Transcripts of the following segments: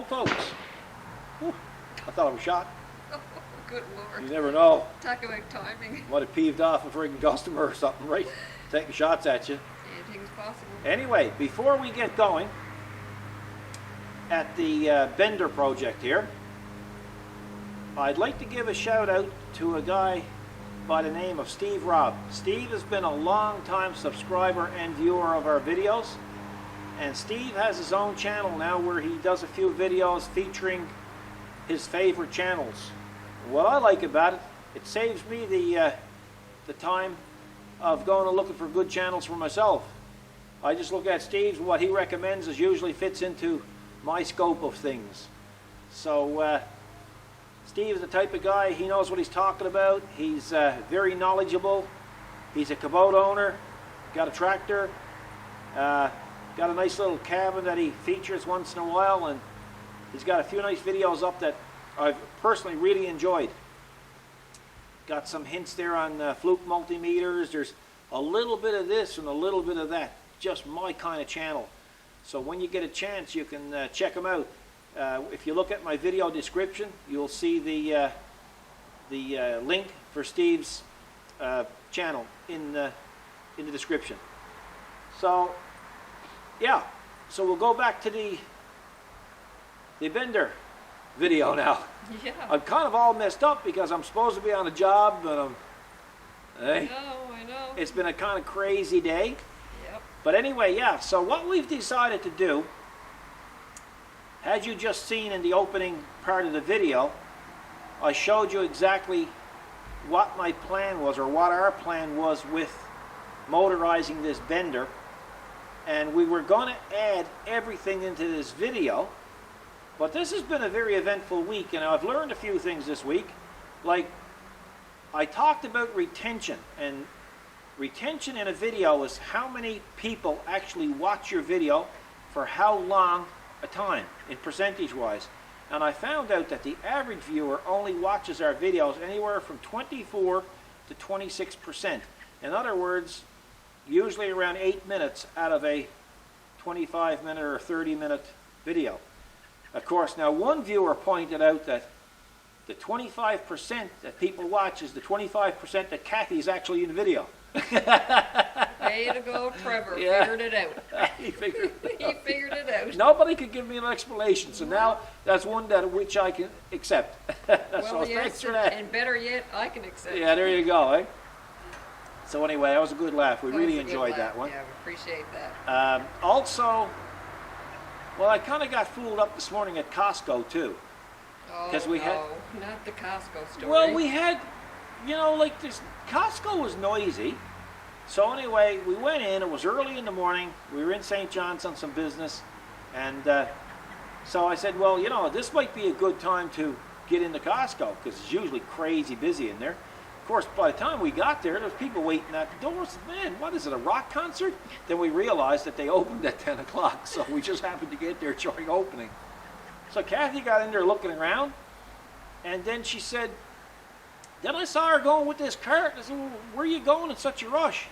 folks. Whew, I thought I was shot. Oh, good Lord. You never know. Talk about timing. Might have peeved off a friggin' customer or something, right? Taking shots at you. Anything's possible. Anyway, before we get going at the Bender project here, I'd like to give a shout out to a guy by the name of Steve Robb. Steve has been a long time subscriber and viewer of our videos, and Steve has his own channel now where he does a few videos featuring his favorite channels. What I like about it, it saves me the time of going and looking for good channels for myself. I just look at Steve's, what he recommends is usually fits into my scope of things. So Steve is the type of guy, he knows what he's talking about. He's very knowledgeable. He's a Kubota owner, got a tractor, got a nice little cabin that he features once in a while, and he's got a few nice videos up that I've personally really enjoyed. Got some hints there on fluke multimeters. There's a little bit of this and a little bit of that. Just my kind of channel. So when you get a chance, you can check them out. If you look at my video description, you'll see the link for Steve's channel in the description. So yeah, so we'll go back to the Bender video now. Yeah. I'm kind of all messed up because I'm supposed to be on a job, but I know. It's been a kind of crazy day. Yep. But anyway, yeah, so what we've decided to do, had you just seen in the opening part of the video, I showed you exactly what my plan was, or what our plan was with motorizing this Bender. And we were going to add everything into this video. But this has been a very eventful week, and I've learned a few things this week. Like, I talked about retention, and retention in a video is how many people actually watch your video for how long a time, in percentage-wise. And I found out that the average viewer only watches our videos anywhere from 24 to 26%. In other words, usually around 8 minutes out of a 25-minute or 30-minute video. Of course, now one viewer pointed out that the 25% that people watch is the 25% that Kathy's actually in the video. Way to go, Trevor. Yeah. Figured it out. He figured it out. He figured it out. Nobody could give me an explanation, so now that's one that which I can accept. Well, So yes, thanks for that. and better yet, I can accept Yeah, it. there you go, eh? So anyway, that was a good laugh. We That was really a good enjoyed laugh. that one. Yeah, we appreciate that. Also, well, I kind of got fooled up this morning at Costco too. Oh, 'Cause we had- no, not the Costco story. Well, we had, you know, like this, Costco was noisy. So anyway, we went in, it was early in the morning, we were in St. John's on some business, and so I said, well, you know, this might be a good time to get into Costco, because it's usually crazy busy in there. Of course, by the time we got there was people waiting at the doors. Man, what is it, a rock concert? Then we realized that they opened at 10 o'clock, so we just happened to get there during opening. So Kathy got in there looking around, and then she said, then I saw her going with this cart. I said, well, where are you going in such a rush?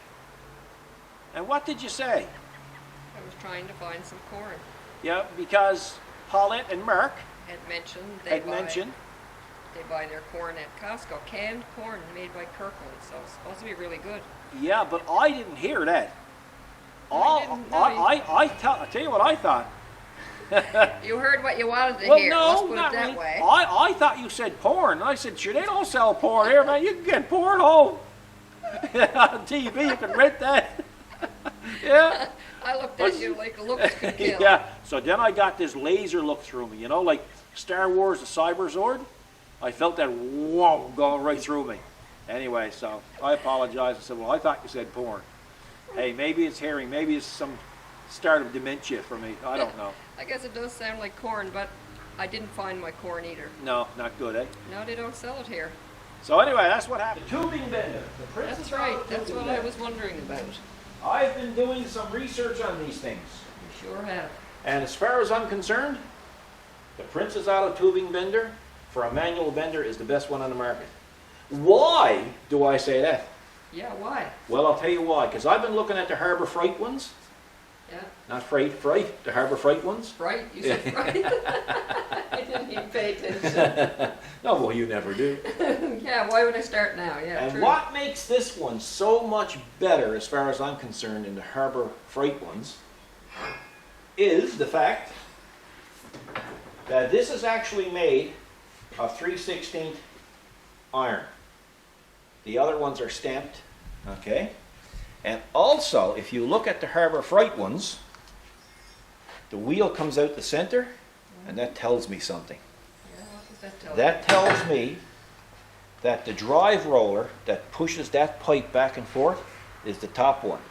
And what did you say? I was trying to find some corn. Yeah, because Paulette and Mark Had mentioned had mentioned, they buy their corn at Costco, canned corn made by Kirkland, so it's supposed to be really good. yeah, but I didn't hear that. I I'll tell you what I thought. You heard what you wanted to Well, hear. no, Let's put not it that really. way. I thought you said porn. I said, sure, they don't sell porn here, man. You can get porn home. On TV, you can rent that. Yeah. I looked at you like looks could kill. Yeah. So then I got this laser look through me, you know, like Star Wars, the Cyber Zord. I felt that whoa going right through me. Anyway, so I apologized. I said, well, I thought you said porn. Hey, maybe it's hearing. Maybe it's some start of dementia for me. I don't know. I guess it does sound like corn, but I didn't find my corn either. No, not good, eh? No, they don't sell it here. So anyway, that's what happened. The tubing bender. The Princess That's right. Auto That's tubing what I bender. was wondering about. I've been doing some research on these things. You sure have. And as far as I'm concerned, the Princess Auto tubing bender for a manual bender is the best one on the market. Why do I say that? Yeah, why? Well, I'll tell you why. Because I've been looking at the Harbor Freight ones, Yeah. Not freight, freight, the Harbor Freight ones. Right? You said right. I didn't even pay attention. No, well, you never do. Yeah, why would I start now? Yeah, And true. what makes this one so much better, as far as I'm concerned, in the Harbor Freight ones, is the fact that this is actually made of 3/16 iron. The other ones are stamped, okay? And also, if you look at the Harbor Freight ones, the wheel comes out the center, and that tells me something. Yeah, what does that tell you? That tells me that the drive roller that pushes that pipe back and forth is the top one,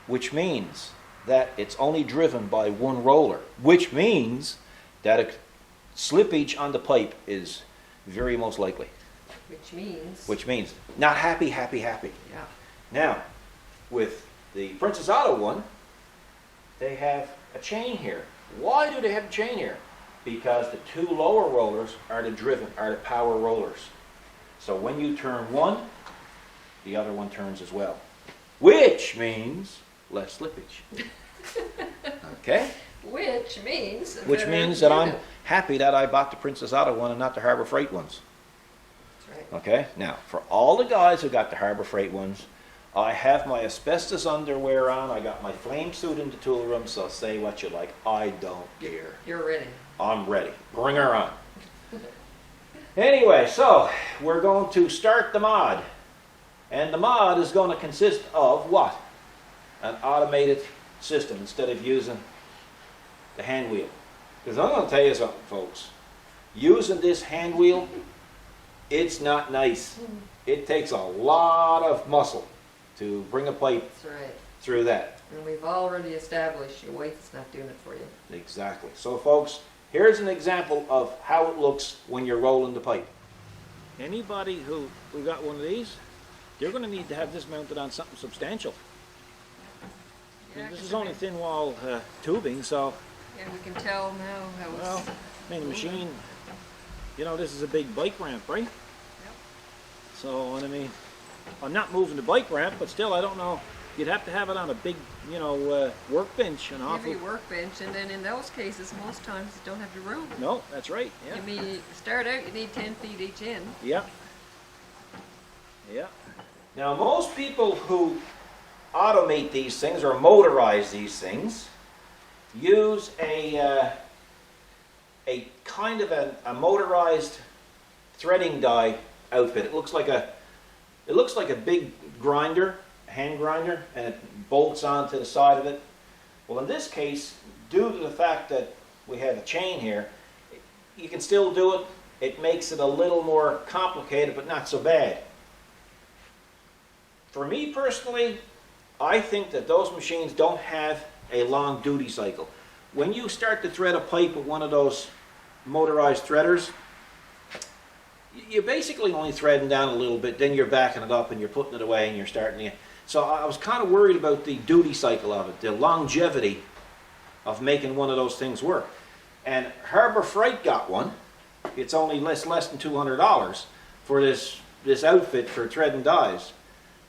which means that it's only driven by one roller, which means that a slippage on the pipe is very most likely. Which means. Not happy, happy, happy. Yeah. Now, with the Princess Auto one, they have a chain here. Why do they have a chain here? Because the two lower rollers are the power rollers. So when you turn one, the other one turns as well. Which means less slippage. Okay? Which means. Which means that I'm happy that I bought the Princess Auto one and not the Harbor Freight ones. That's right. Okay? Now, for all the guys who got the Harbor Freight ones, I have my asbestos underwear on. I got my flame suit in the tool room, so say what you like. I don't care. You're ready. I'm ready. Bring her on. Anyway, so we're going to start the mod. And the mod is going to consist of what? An automated system instead of using the hand wheel. Because I'm going to tell you something, folks. Using this hand wheel, it's not nice. It takes a lot of muscle to bring a pipe That's right. through that. And we've already established your wife's not doing it for you. Exactly. So folks, here's an example of how it looks when you're rolling the pipe. Anybody who got one of these, you're going to need to have this mounted on something substantial. Yeah, This 'cause is only thin wall tubing, so, Yeah, we can tell now how it's. well, I mean, the machine, you know, this is a big bike ramp, right? Yep. So, and I mean, I'm not moving the bike ramp, but still, I don't know. You'd have to have it on a big, you know, workbench and awful. Heavy workbench, and then in those cases, most times you don't have the room. No, that's right. Yeah. You mean start out, you need 10 feet each end. Yeah. Yeah. Now, most people who automate these things or motorize these things use a kind of a motorized threading die outfit. It looks like a big grinder, hand grinder, and it bolts onto the side of it. Well, in this case, due to the fact that we have a chain here, you can still do it. It makes it a little more complicated, but not so bad. For me personally, I think that those machines don't have a long duty cycle. When you start to thread a pipe with one of those motorized threaders, you're basically only threading down a little bit, then you're backing it up and you're putting it away and you're starting again. So I was kind of worried about the duty cycle of it, the longevity of making one of those things work. And Harbor Freight got one. It's only less than $200 for this outfit for threading dies.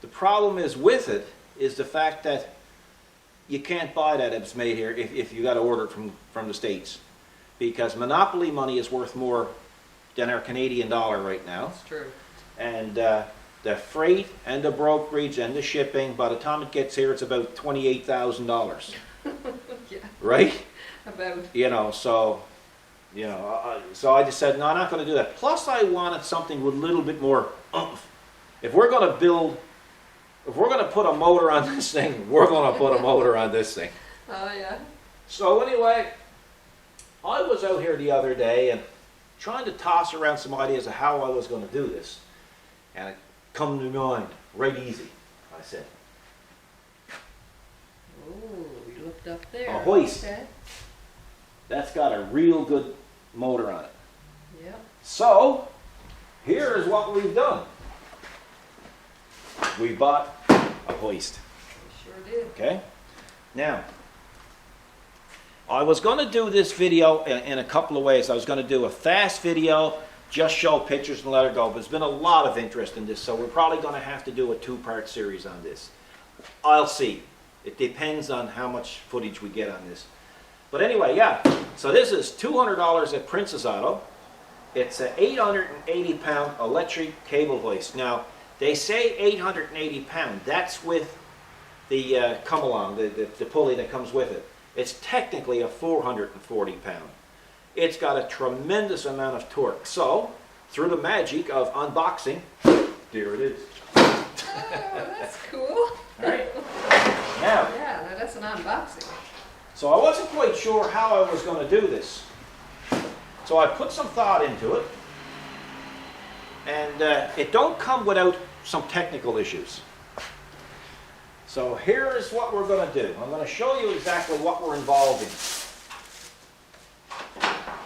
The problem is with it is the fact that you can't buy that if it's made here if you got to order it from the States, because monopoly money is worth more than our Canadian dollar right now. That's true. And the freight and the brokerage and the shipping, by the time it gets here, it's about $28,000. Yeah, Right? about. You know, so, you know, so I just said, no, I'm not going to do that. Plus, I wanted something with a little bit more oomph. If we're going to put a motor on this thing, we're going to put a motor on this thing. Oh, yeah. So anyway, I was out here the other day and trying to toss around some ideas of how I was going to do this. And it come to mind, right easy, I said. Oh, you looked up there. A hoist. Okay. That's got a real good motor on it. Yep. So, here is what we've done. We bought a hoist. We sure did. Okay? Now, I was going to do this video in a couple of ways. I was going to do a fast video, just show pictures and let it go. But there's been a lot of interest in this, so we're probably going to have to do a two-part series on this. I'll see. It depends on how much footage we get on this. But anyway, yeah. So this is $200 at Princess Auto. It's an 880-pound electric cable hoist. Now, they say 880 pound. That's with the come along, the pulley that comes with it. It's technically a 440 pound. It's got a tremendous amount of torque. So, through the magic of unboxing, there it is. Oh, that's cool. All right. Now, Yeah, that's an unboxing. so I wasn't quite sure how I was going to do this. So I put some thought into it. And it don't come without some technical issues. So here is what we're going to do. I'm going to show you exactly what we're involved in.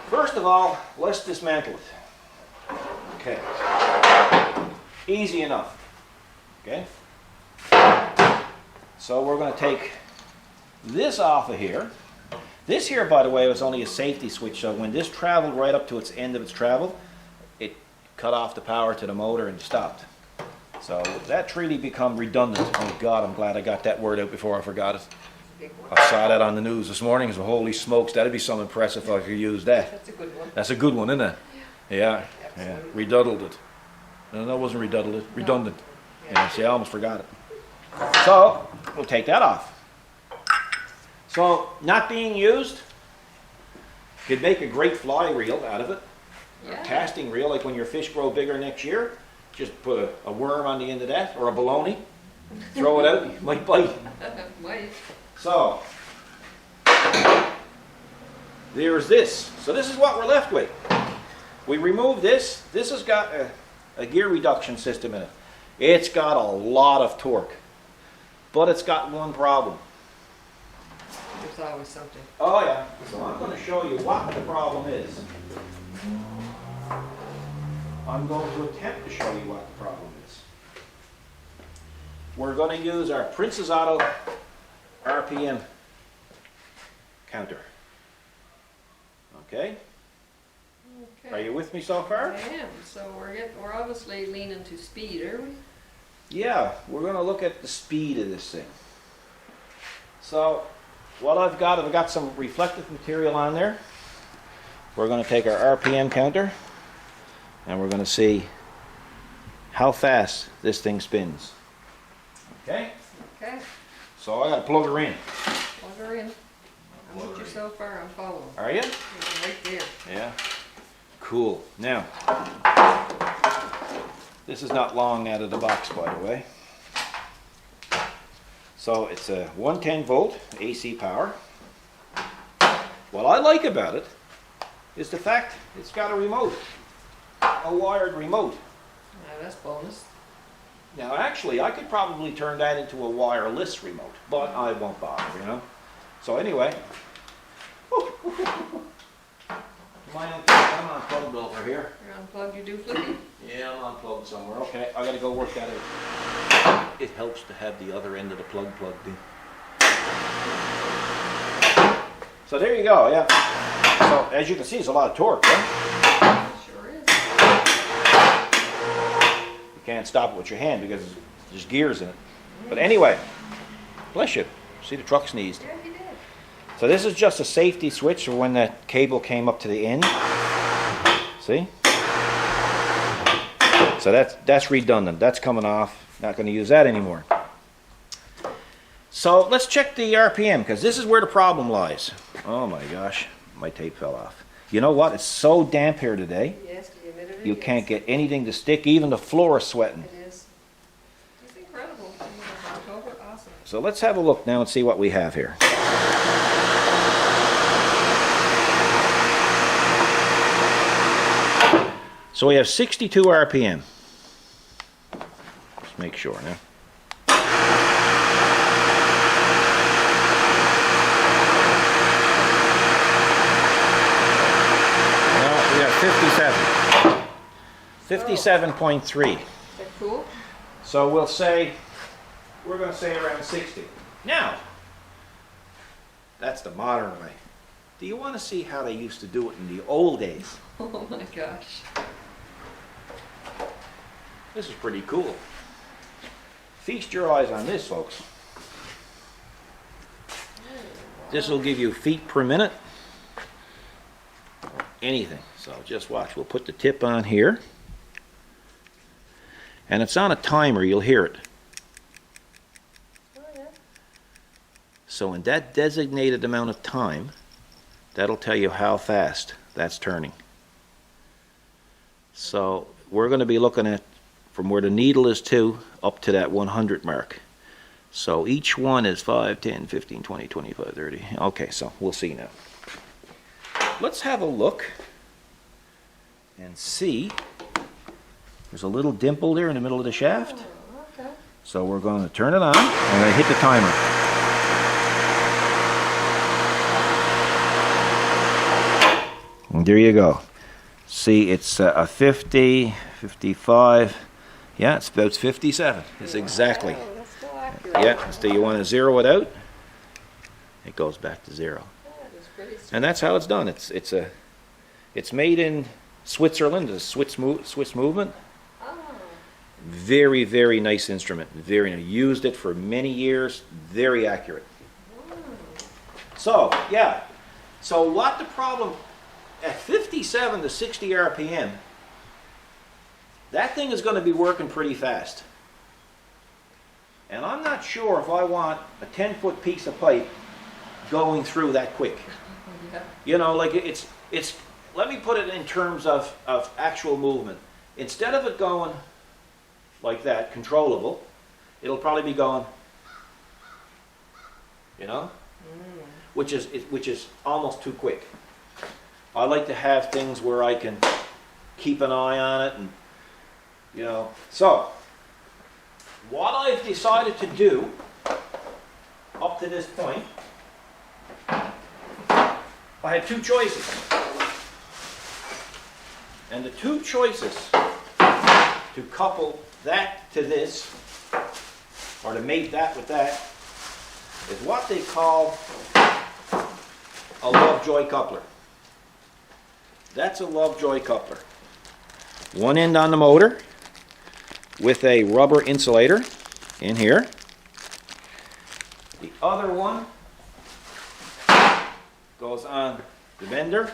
First of all, let's dismantle it. Okay. Easy enough. Okay. So we're going to take this off of here. This here, by the way, was only a safety switch, so when this traveled right up to its end of its travel, it cut off the power to the motor and stopped. So that's really become redundant. Oh God, I'm glad I got that word out before I forgot it. I saw that on the news this morning. So holy smokes, that'd be some impressive if I could use that. That's a good one. That's a good one, isn't it? Yeah. Absolutely. Reduddled it. No, it wasn't redundant. It. Redundant. Yeah. See, I almost forgot it. So we'll take that off. So not being used, could make a great fly reel out of it. Yeah. A casting reel, like when your fish grow bigger next year. Just put a worm on the end of that, or a baloney. Throw it out, you might bite. Might. So, there's this. So this is what we're left with. We remove this. This has got a gear reduction system in it. It's got a lot of torque. But it's got one problem. There's always something. Oh yeah. So I'm going to show you what the problem is. I'm going to attempt to show you what the problem is. We're going to use our Princess Auto RPM counter. Okay? Okay. Are you with me so far? I am. So we're obviously leaning to speed, are we? Yeah, we're going to look at the speed of this thing. So, what I've got some reflective material on there. We're going to take our RPM counter and we're going to see how fast this thing spins. Okay? Okay. So I got to plug her in. Plug her in. I'm with you so far. I'm following. Are you? You're right there. Yeah. Cool. Now, this is not long out of the box, by the way. So it's a 110 volt AC power. What I like about it is the fact it's got a remote, a wired remote. Now that's bonus. Now actually I could probably turn that into a wireless remote, but I won't bother, you know. So anyway, I'm unplugged over here. You're unplugged, you do flippy? Yeah, I'm unplugged somewhere. Okay, I gotta go work that out. It helps to have the other end of the plug plugged in. So there you go, yeah. So as you can see, it's a lot of torque, right? Sure is. You can't stop it with your hand because there's gears in it. But anyway, bless you. See, the truck sneezed. Yeah, he did. So this is just a safety switch for when the cable came up to the end. See? So that's redundant. That's coming off. Not going to use that anymore. So let's check the RPM because this is where the problem lies. Oh my gosh, my tape fell off. You know what? It's so damp here today. Yes, the humidity. You can't get anything to stick. Even the floor is sweating. It is. It's incredible. October, awesome. So let's have a look now and see what we have here. So we have 62 RPM. Just make sure now. No, we have 57. 57.3. Is that cool? So we're going to say around 60. Now, that's the modern way. Do you want to see how they used to do it in the old days? Oh my gosh. This is pretty cool. Feast your eyes on this, folks. This will give you feet per minute. Anything. So just watch. We'll put the tip on here. And it's on a timer. You'll hear it. Oh, yeah. So in that designated amount of time, that'll tell you how fast that's turning. So we're going to be looking at from where the needle is to up to that 100 mark. So each one is 5, 10, 15, 20, 25, 30. Okay, so we'll see now. Let's have a look and see. There's a little dimple there in the middle of the shaft. Oh, okay. So we're going to turn it on. I'm going to hit the timer. And there you go. See, it's a 50, 55. Yeah, it's about 57. It's exactly. Oh, that's still accurate. Yeah, so you want to zero it out. It goes back to 0. That is pretty sweet. And that's how it's done. It's made in Switzerland, a Swiss movement. Oh. Very, very nice instrument. Very nice. Used it for many years. Very accurate. So, yeah. So what the problem, at 57 to 60 RPM, that thing is going to be working pretty fast. And I'm not sure if I want a 10-foot piece of pipe going through that quick. Yeah. You know, like it's let me put it in terms of actual movement. Instead of it going like that, controllable, it'll probably be going, you know, which is almost too quick. I like to have things where I can keep an eye on it, and you know. So what I've decided to do up to this point, I had two choices. And the two choices to couple that to this, or to mate that with that, is what they call a Lovejoy coupler. That's a Lovejoy coupler. One end on the motor with a rubber insulator in here. The other one goes on the bender,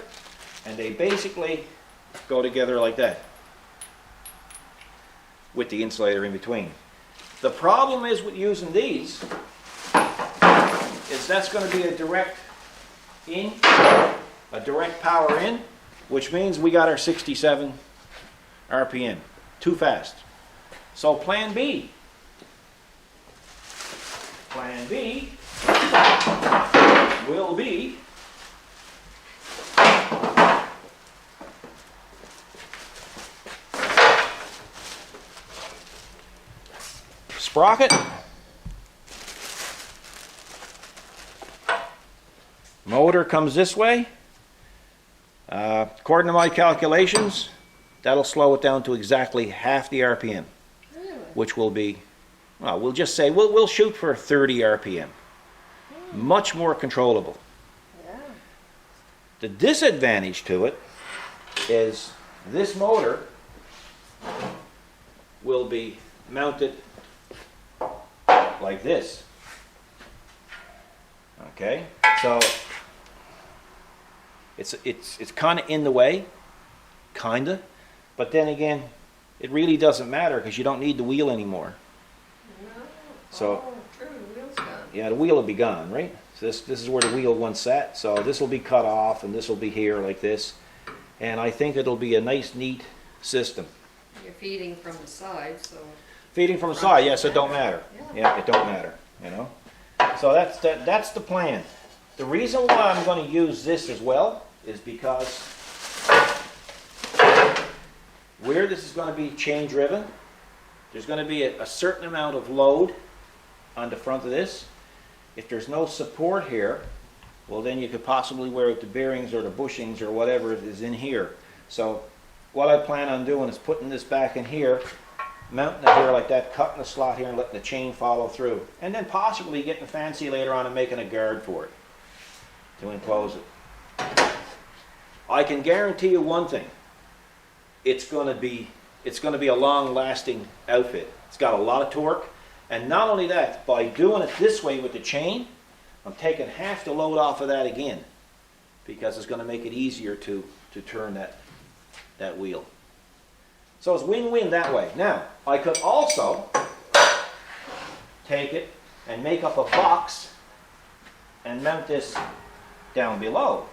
and they basically go together like that with the insulator in between. The problem is with using these is that's going to be a direct in, a direct power in, which means we got our 67 RPM. Too fast. So plan B. Plan B will be sprocket, motor comes this way. According to my calculations, that'll slow it down to exactly half the RPM, Really? which will be, well, we'll just say we'll shoot for 30 RPM. Much more controllable. Yeah. The disadvantage to it is this motor will be mounted like this. Okay, so it's kind of in the way, kinda, but then again, it really doesn't matter because you don't need the wheel anymore. No. So Oh, true. The wheel's gone. yeah, the wheel will be gone, right? So this is where the wheel once sat. So this will be cut off, and this will be here like this, and I think it'll be a nice, neat system. You're feeding from the side, so. Feeding from the side, yes, it don't matter. Yeah, it don't matter, you know. So that's the plan. The reason why I'm going to use this as well is because where this is going to be chain driven, there's going to be a certain amount of load on the front of this. If there's no support here, well then you could possibly wear out the bearings or the bushings or whatever is in here. So what I plan on doing is putting this back in here, mounting it here like that, cutting the slot here and letting the chain follow through. And then possibly getting fancy later on and making a guard for it to enclose it. I can guarantee you one thing. It's going to be a long-lasting outfit. It's got a lot of torque. And not only that, by doing it this way with the chain, I'm taking half the load off of that again because it's going to make it easier to turn that wheel. So it's win-win that way. Now, I could also take it and make up a box and mount this down below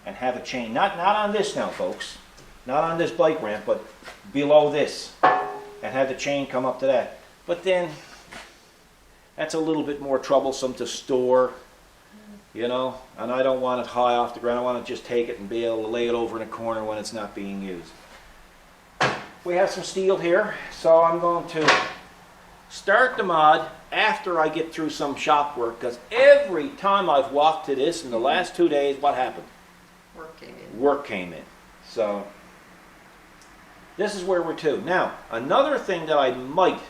and have a chain. Not on this now, folks. Not on this bike ramp, but below this. And have the chain come up to that. But then, that's a little bit more troublesome to store, you know, and I don't want it high off the ground. I want to just take it and be able to lay it over in a corner when it's not being used. We have some steel here, so I'm going to start the mod after I get through some shop work, because every time I've walked to this in the last 2 days, what happened? Work came in. Work came in. So this is where we're to. Now, another thing that I might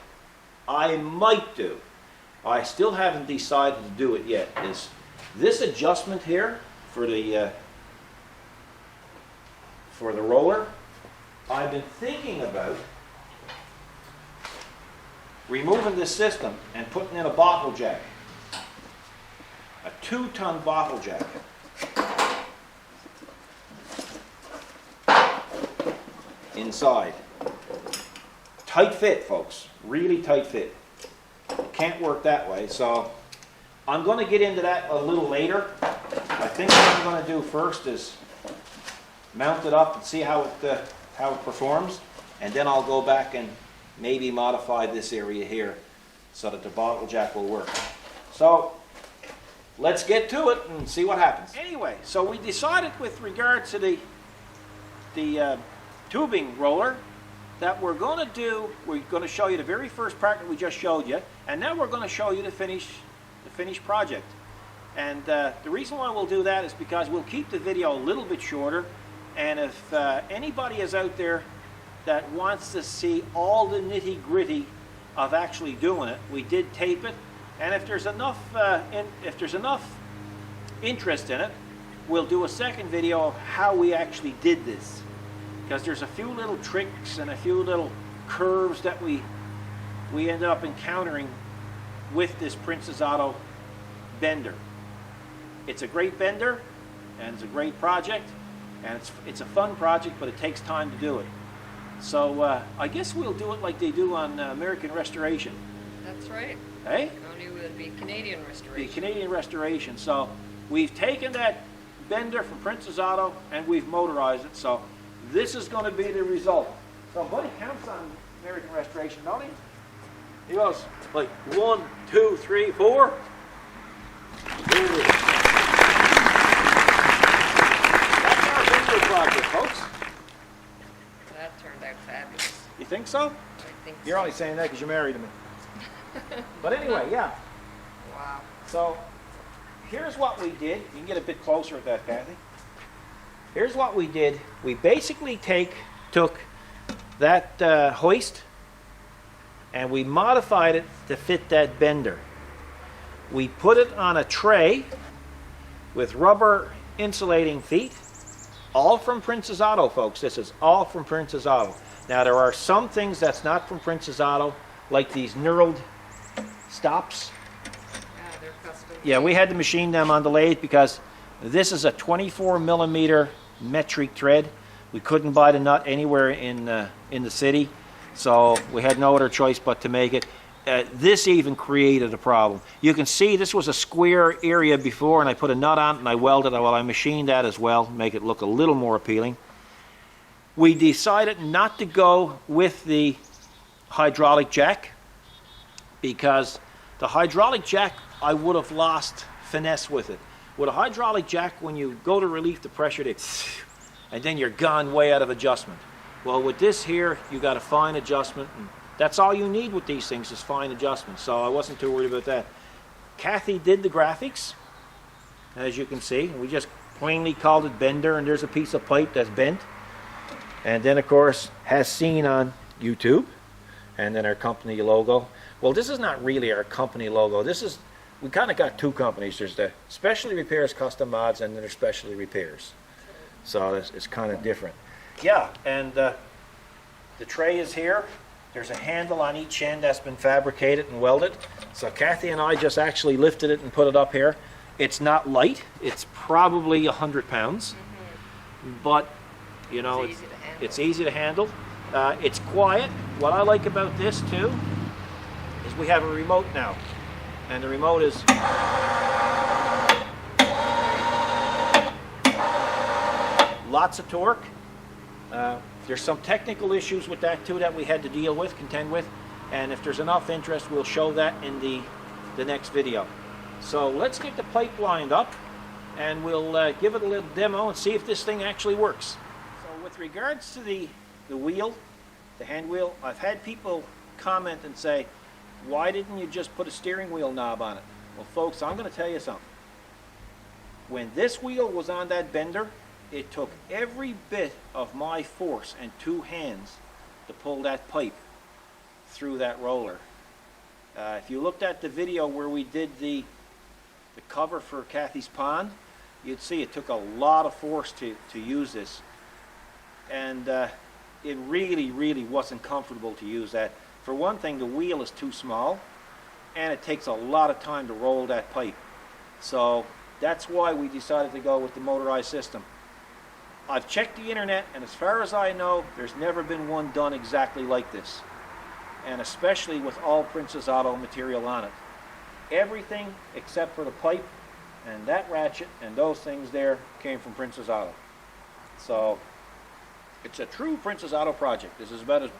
do, I still haven't decided to do it yet, is this adjustment here for the roller. I've been thinking about removing this system and putting in a bottle jack, a 2-ton bottle jack. Inside. Tight fit, folks. Really tight fit. It can't work that way, so I'm going to get into that a little later. I think what I'm going to do first is mount it up and see how it performs, and then I'll go back and maybe modify this area here so that the bottle jack will work. So let's get to it and see what happens. Anyway, so we decided with regard to the tubing roller that we're going to show you the very first part that we just showed you, and now we're going to show you the finished project. And the reason why we'll do that is because we'll keep the video a little bit shorter, and if anybody is out there that wants to see all the nitty-gritty of actually doing it, we did tape it, and if there's enough interest in it, we'll do a second video of how we actually did this, because there's a few little tricks and a few little curves that we ended up encountering with this Princess Auto bender. It's a great bender, and it's a great project, and it's a fun project, but it takes time to do it. So I guess we'll do it like they do on American Restoration. That's right. Hey? Only it would be Canadian Restoration. The Canadian Restoration. So we've taken that bender from Princess Auto and we've motorized it. So this is going to be the result. So Buddy counts on American Restoration, don't he? He goes like 1, 2, 3, 4. There it is. That's our bender project, folks. That turned out fabulous. You think so? I think You're so. only saying that because you're married to me. But anyway, yeah. Wow. So here's what we did. You can get a bit closer at that, Kathy. Here's what we did. We basically took that hoist and we modified it to fit that bender. We put it on a tray with rubber insulating feet, all from Princess Auto, folks. This is all from Princess Auto. Now there are some things that's not from Princess Auto, like these knurled stops. Yeah, they're custom. Yeah, we had to machine them on the lathe because this is a 24 millimeter metric thread. We couldn't buy the nut anywhere in the city, so we had no other choice but to make it. This even created a problem. You can see this was a square area before, and I put a nut on it and I welded it. Well, I machined that as well, make it look a little more appealing. We decided not to go with the hydraulic jack because the hydraulic jack, I would have lost finesse with it. With a hydraulic jack, when you go to relieve the pressure, and then you're gone way out of adjustment. Well, with this here, you got a fine adjustment, and that's all you need with these things is fine adjustment. So I wasn't too worried about that. Kathy did the graphics, as you can see. We just plainly called it bender, and there's a piece of pipe that's bent. And then, of course, has seen on YouTube, and then our company logo. Well, this is not really our company logo. We kind of got two companies. There's the Specialty Repairs Custom Mods, and then there's Specialty Repairs. So it's kind of different. Yeah, and the tray is here. There's a handle on each end that's been fabricated and welded. So Kathy and I just actually lifted it and put it up here. It's not light. It's probably 100 pounds, but you know, it's easy to handle. It's quiet. What I like about this too is we have a remote now, and the remote is lots of torque. There's some technical issues with that too that we had to contend with, and if there's enough interest, we'll show that in the next video. So let's get the pipe lined up, and we'll give it a little demo and see if this thing actually works. So with regards to the wheel, the hand wheel, I've had people comment and say, why didn't you just put a steering wheel knob on it? Well folks, I'm going to tell you something. When this wheel was on that bender, it took every bit of my force and 2 hands to pull that pipe through that roller. If you looked at the video where we did the cover for Kathy's pond, you'd see it took a lot of force to use this, and it really wasn't comfortable to use that. For one thing, the wheel is too small, and it takes a lot of time to roll that pipe. So that's why we decided to go with the motorized system. I've checked the internet, and as far as I know, there's never been one done exactly like this, and especially with all Princess Auto material on it. Everything except for the pipe and that ratchet and those things there came from Princess Auto. So it's a true Princess Auto project. This is about as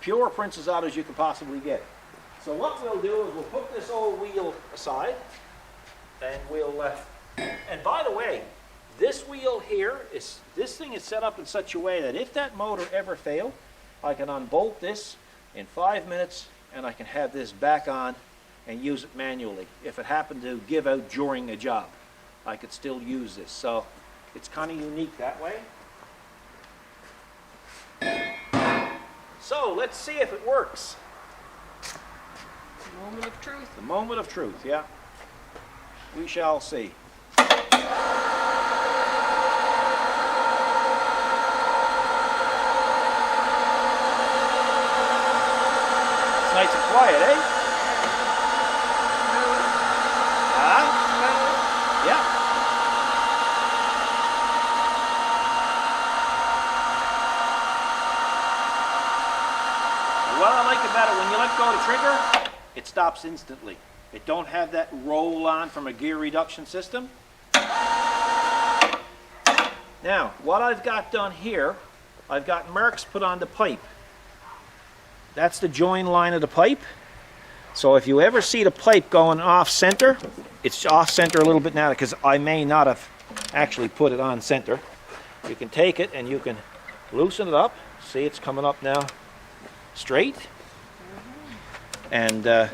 pure Princess Auto as you can possibly get. So what we'll do is we'll put this old wheel aside, and we'll and by the way, this wheel here this thing is set up in such a way that if that motor ever failed, I can unbolt this in 5 minutes, and I can have this back on and use it manually. If it happened to give out during a job, I could still use this. So it's kind of unique that way. So let's see if it works. The moment of truth. The moment of truth, yeah. We shall see. It's nice and quiet, eh? Yeah. What I like about it, when you let go of the trigger, it stops instantly. It don't have that roll on from a gear reduction system. Now, what I've got done here, I've got marks put on the pipe. That's the join line of the pipe. So if you ever see the pipe going off center, it's off center a little bit now because I may not have actually put it on center. You can take it and you can loosen it up. See, it's coming up now straight. And now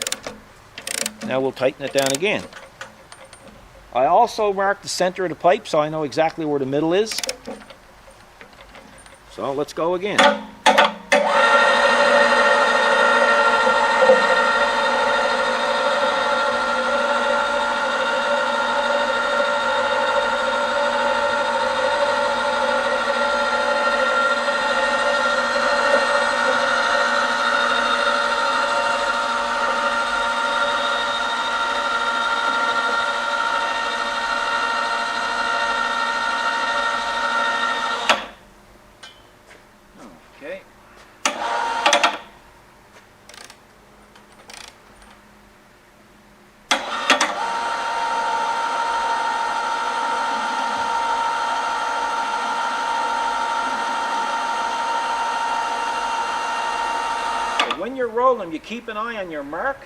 we'll tighten it down again. I also marked the center of the pipe so I know exactly where the middle is. So let's go again. Okay. When you're rolling, you keep an eye on your mark.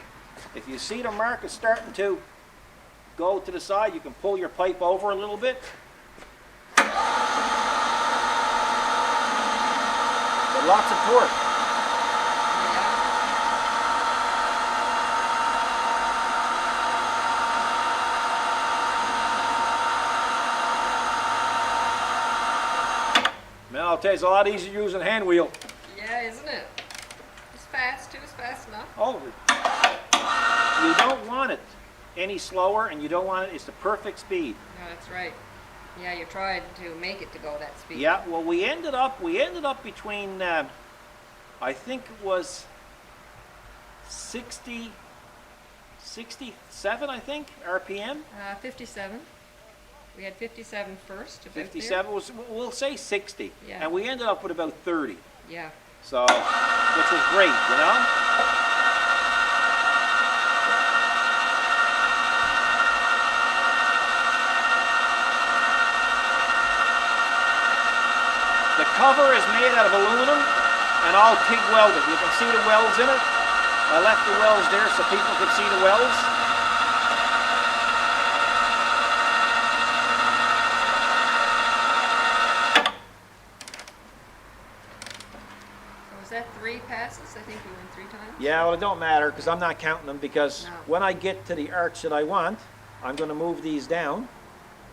If you see the mark is starting to go to the side, you can pull your pipe over a little bit. But lots of torque. Now I'll tell you, it's a lot easier to use a hand wheel. Yeah, isn't it? It's fast too. It's fast enough. Oh, you don't want it any slower, and you don't want it. It's the perfect speed. No, that's right. Yeah, you tried to make it to go that speed. Yeah. Well, we ended up between I think it was 60 67, I think, RPM. 57. We had 57 first. About 57 was, we'll say 60. Yeah. And we ended up with about 30. There. Yeah. So, which was great, you know? The cover is made out of aluminum and all TIG welded. You can see the welds in it. I left the welds there so people could see the welds. So was that 3 passes? I think we went 3 times. Yeah, well, it don't matter because I'm not counting them because No. when I get to the arch that I want, I'm going to move these down,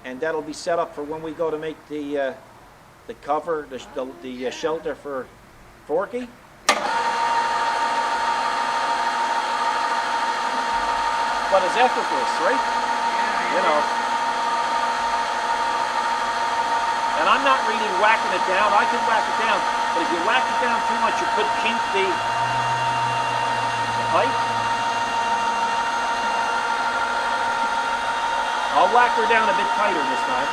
and that'll be set up for when we go to make the cover, the shelter for Forky. But it's effortless, right? Yeah, You know. And I'm not really whacking it down. I can whack it down, but if you whack it down too much, you could kink the pipe. I'll whack her down a bit tighter this time.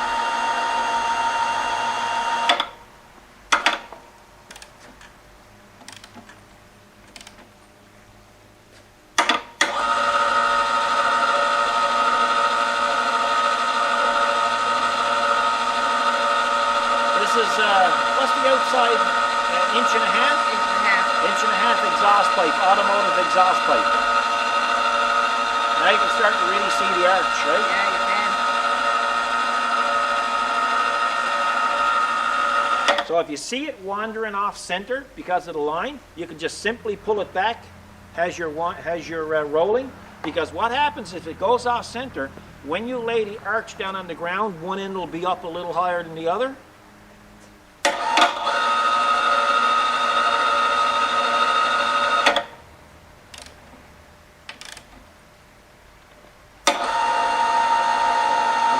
This is, what's the outside, inch and a half? Inch and a half. Inch and a half exhaust pipe, automotive exhaust pipe. Now you can start to really see the arch, right? Yeah, you can. So if you see it wandering off center because of the line, you can just simply pull it back as you're rolling. Because what happens if it goes off center, when you lay the arch down on the ground, one end will be up a little higher than the other.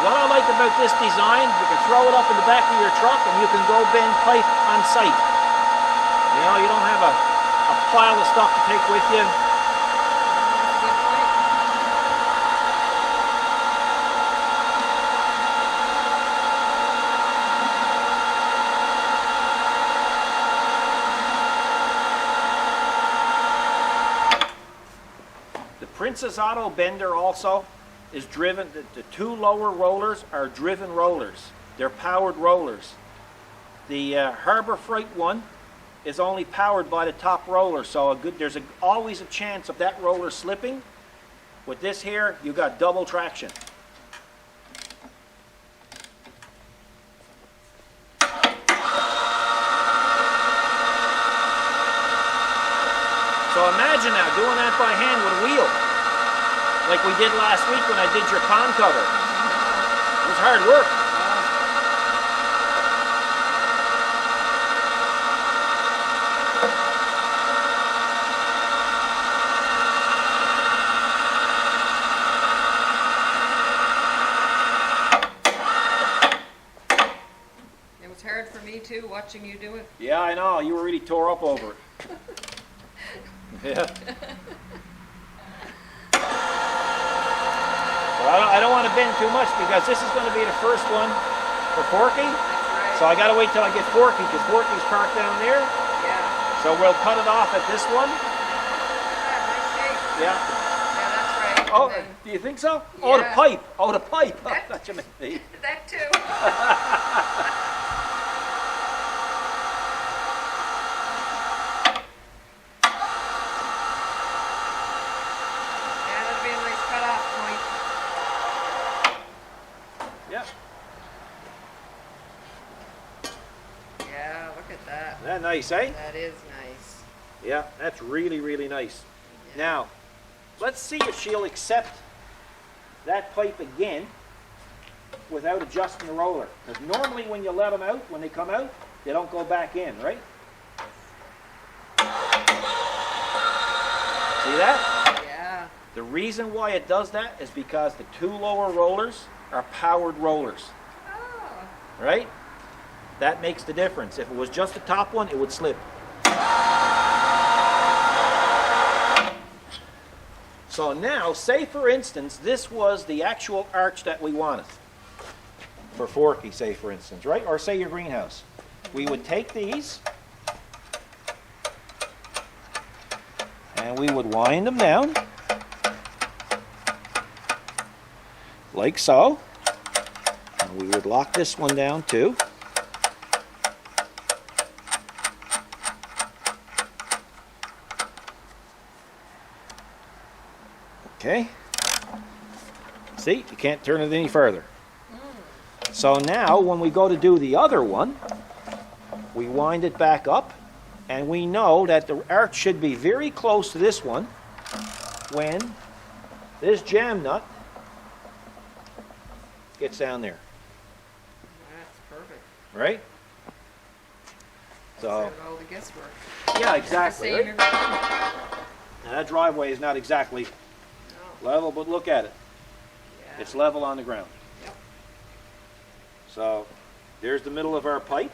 What I like about this design, you can throw it up in the back of your truck and you can go bend pipe on site. You know, you don't have a pile of stuff to take with you. That's a good point. The Princess Auto bender also is driven, the 2 lower rollers are driven rollers. They're powered rollers. The Harbor Freight one is only powered by the top roller, so there's always a chance of that roller slipping. With this here, you got double traction. So imagine now doing that by hand with a wheel, like we did last week when I did your pond cover. It was hard work. It was hard for me too, watching you do it. Yeah, I know. You were really tore up over it. Yeah. Well, I don't want to bend too much because this is going to be the first one for Forky. That's right. So I got to wait till I get Forky because Forky's parked down there. Yeah. So we'll cut it off at this one. Nice shape. Yeah. Yeah, that's right. Oh, And then do you think so? Oh, the Yeah. pipe. Oh, the pipe. Oh, That- that's what you meant. that too. Yeah, that'd be a nice cutoff point. Yeah. Yeah, look at that. Isn't that nice, eh? That is nice. Yeah, that's really, really nice. Yeah. Now, let's see if she'll accept that pipe again without adjusting the roller. Because normally when you let them out, when they come out, they don't go back in, right? See that? Yeah. The reason why it does that is because the 2 lower rollers are powered rollers, Oh. right? That makes the difference. If it was just the top one, it would slip. So now, say for instance, this was the actual arch that we wanted. For Forky, say for instance, right? Or say your greenhouse. We would take these and we would wind them down like so. And we would lock this one down too. Okay. See, you can't turn it any further. So now when we go to do the other one, we wind it back up, and we know that the arch should be very close to this one when this jam nut gets down there. That's perfect. Right? So, Save all the guesswork. yeah, exactly. Save Right? everything. Now that driveway is not exactly No. level, but look at it. Yeah. It's level on the ground. Yep. So there's the middle of our pipe.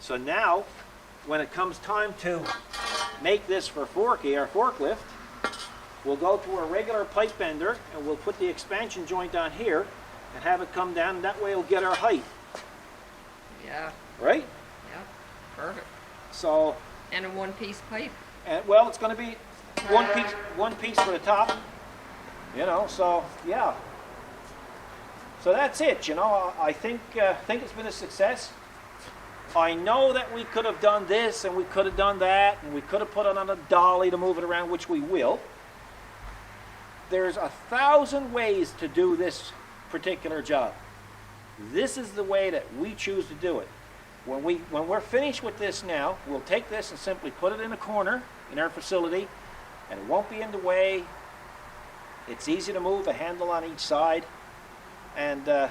So now, when it comes time to make this for Forky, our forklift, we'll go to a regular pipe bender and we'll put the expansion joint on here and have it come down, and that way it'll get our height, Yeah. right? Yep. Perfect. So, And a one-piece pipe. and well, it's going to be one piece for the top, you know. So yeah. So that's it. You know, I think it's been a success. I know that we could have done this and we could have done that and we could have put it on a dolly to move it around, which we will. There's 1,000 ways to do this particular job. This is the way that we choose to do it. When we're finished with this now, we'll take this and simply put it in a corner in our facility, and it won't be in the way. It's easy to move, a handle on each side, and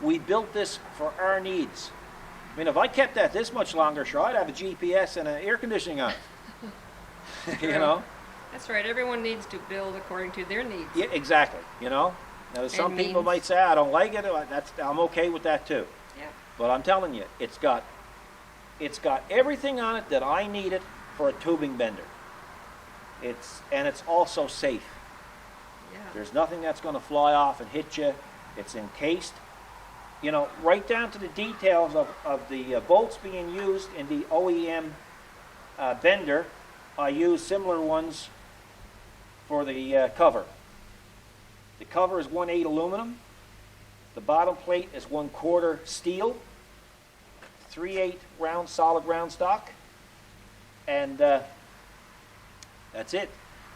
we built this for our needs. I mean, if I kept that this much longer, sure, I'd have a GPS and an air conditioning on. You know? That's right. Everyone needs to build according to their needs. Yeah, exactly. You know? Now, some And people means. might say, I don't like it. I'm okay with that too. Yeah. But I'm telling you, it's got everything on it that I needed for a tubing bender. And it's also safe. Yeah. There's nothing that's going to fly off and hit you. It's encased. You know, right down to the details of the bolts being used in the OEM bender. I use similar ones for the cover. The cover is 1/8 aluminum. The bottom plate is 1/4 steel. 3/8 round, solid round stock. And that's it.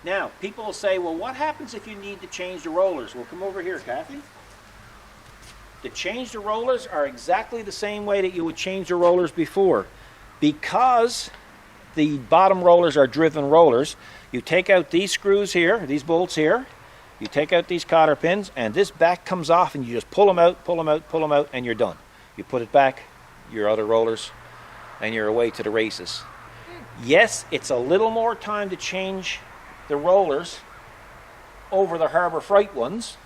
Now, people will say, well, what happens if you need to change the rollers? Well, come over here, Kathy. To change the rollers are exactly the same way that you would change the rollers before. Because the bottom rollers are driven rollers, you take out these screws here, these bolts here, you take out these cotter pins, and this back comes off, and you just pull them out, pull them out, pull them out, and you're done. You put it back, your other rollers, and you're away to the races. Yes, it's a little more time to change the rollers over the Harbor Freight ones.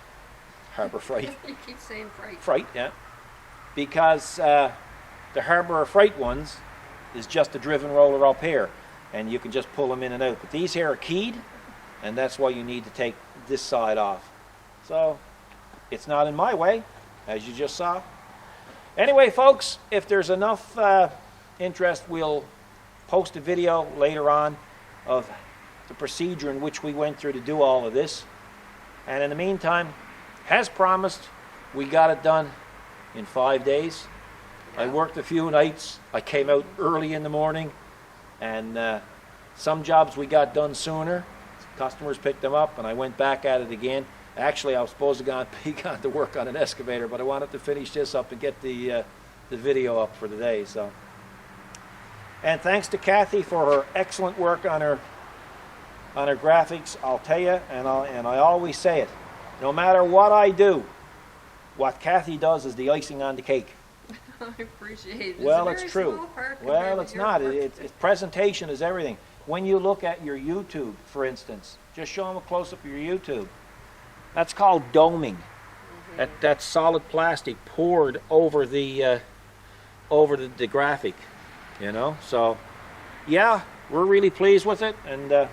Harbor Freight. You keep saying freight. Freight, yeah. Because the Harbor Freight ones is just a driven roller up here, and you can just pull them in and out. But these here are keyed, and that's why you need to take this side off. So it's not in my way, as you just saw. Anyway, folks, if there's enough interest, we'll post a video later on of the procedure in which we went through to do all of this. And in the meantime, as promised, we got it done in 5 days. I worked a few nights. I came out early in the morning, and some jobs we got done sooner. Customers picked them up, and I went back at it again. Actually, I was supposed to be gone to work on an excavator, but I wanted to finish this up and get the video up for the day. So, and thanks to Kathy for her excellent work on her graphics. I'll tell you, and I always say it, no matter what I do, what Kathy does is the icing on the cake. I appreciate it. Well, it's it's a very true. small part Well, compared it's to your not. part. It's presentation is everything. When you look at your YouTube, for instance, just show them a close-up of your YouTube. That's called doming. That's solid plastic poured over the graphic, you know. So, yeah, we're really pleased with it, and I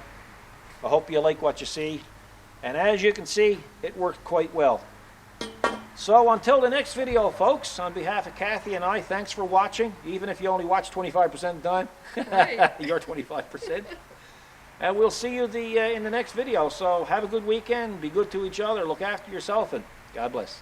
hope you like what you see. And as you can see, it worked quite well. So until the next video, folks, on behalf of Kathy and I, thanks for watching, even if you only watch 25% of the time. Right. You're 25%. And we'll see you in the next video. So have a good weekend, be good to each other, look after yourself, and God bless.